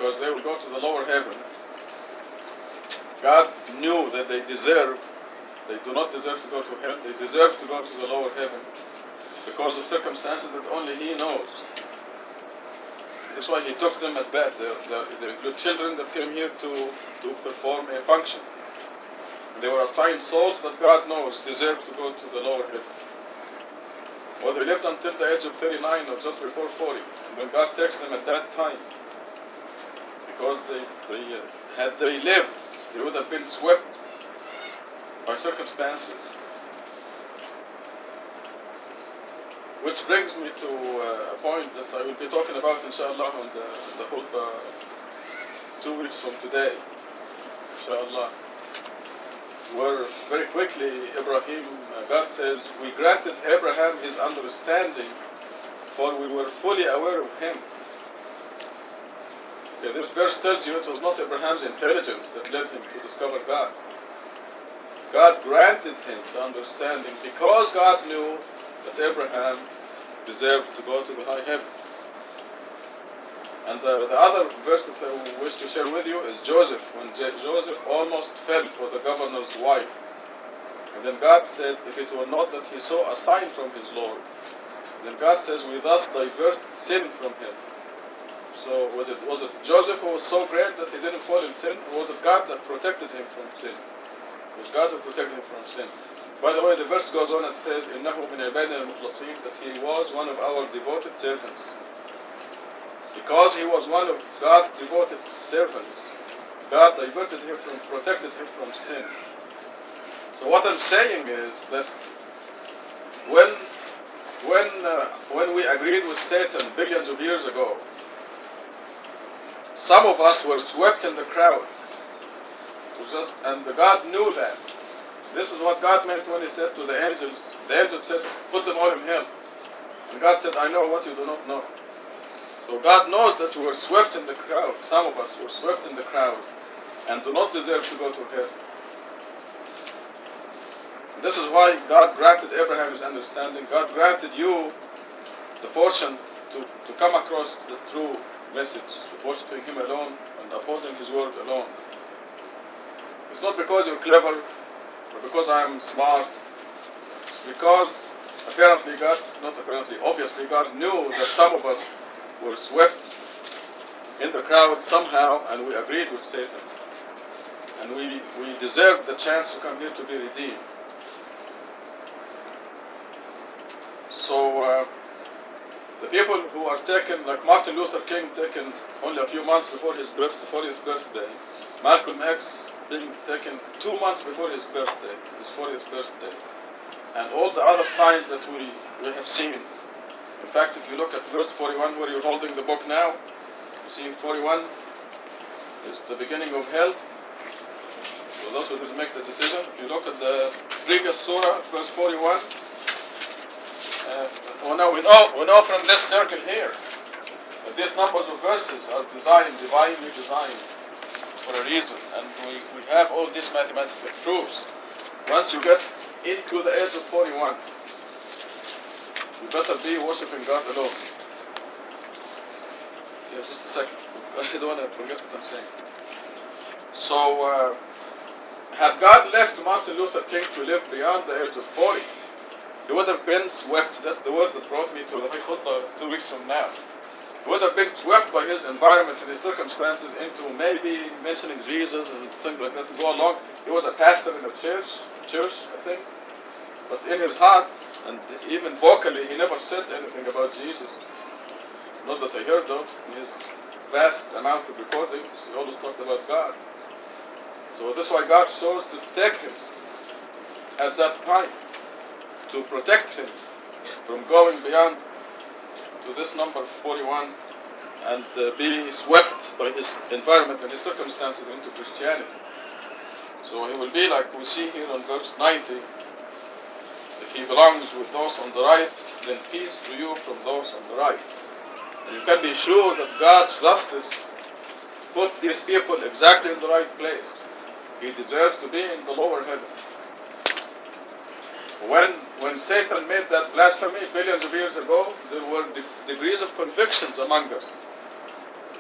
because they will go to the lower heaven. God knew that they do not deserve to go to hell, they deserve to go to the lower heaven because of circumstances that only He knows. That's why He took them at that. The children that came here to perform a function. They were assigned souls that God knows deserve to go to the lower heaven. Well, they lived until the age of 39 or just before 40. And when God takes them at that time, because had they lived, they would have been swept by circumstances. Which brings me to a point that I will be talking about, inshallah, on the khutbah 2 weeks from today, inshallah. Where very quickly God says, we granted Abraham his understanding, for we were fully aware of him. Okay, this verse tells you it was not Abraham's intelligence that led him to discover God. God granted him the understanding because God knew that Abraham deserved to go to the high heaven. And the other verse that I wish to share with you is Joseph, when Joseph almost fell for the governor's wife. And then God said, if it were not that he saw a sign from his Lord, then God says, we thus divert sin from him. So was it Joseph who was so great that he didn't fall in sin, or was it God that protected him from sin? It was God who protected him from sin. By the way, the verse goes on and says, إِنَّهُ مِنْ عِبَادِنَا الْمُخْلَصِينَ, that he was one of our devoted servants. Because he was one of God's devoted servants, God diverted him protected him from sin. So what I'm saying is that when we agreed with Satan billions of years ago, some of us were swept in the crowd. And God knew that. This is what God meant when He said to the angels. The angels said, put them all in hell. And God said, I know what you do not know. So God knows that we were swept in the crowd. Some of us were swept in the crowd and do not deserve to go to hell. This is why God granted Abraham his understanding. God granted you the portion to come across the true message, worshiping Him alone and upholding His word alone. It's not because you're clever or because I'm smart. It's because obviously God knew that some of us were swept in the crowd somehow, and we agreed with Satan. And we deserved the chance to come here to be redeemed. So the people who are taken, like Martin Luther King, taken only a few months before his 40th birthday, Malcolm X being taken 2 months before his birthday, his 40th birthday, and all the other signs that we have seen. In fact, if you look at verse 41 where you're holding the book now, you see 41 is the beginning of hell. So those who didn't make the decision, if you look at the previous surah, verse 41, we know from this circle here that these numbers of verses are divinely designed for a reason, and we have all these mathematical proofs. Once you get into the age of 41, you better be worshipping God alone. Yeah, just a second. I don't want to forget what I'm saying. So, had God left Martin Luther King to live beyond the age of 40, he would have been swept. That's the word that brought me to the khutbah 2 weeks from now. He would have been swept by his environment and his circumstances into maybe mentioning Jesus and things like that to go along. He was a pastor in a church, I think. But in his heart, and even vocally, he never said anything about Jesus. Not that I heard of. In his vast amount of recordings, he always talked about God. So that's why God chose to take him at that time, to protect him from going beyond to this number 41 and being swept by his environment and his circumstances into Christianity. So he will be like we see here on verse 90. If he belongs with those on the right, then peace to you from those on the right. And you can be sure that God's justice put these people exactly in the right place. He deserves to be in the lower heaven. When Satan made that blasphemy billions of years ago, there were degrees of convictions among us.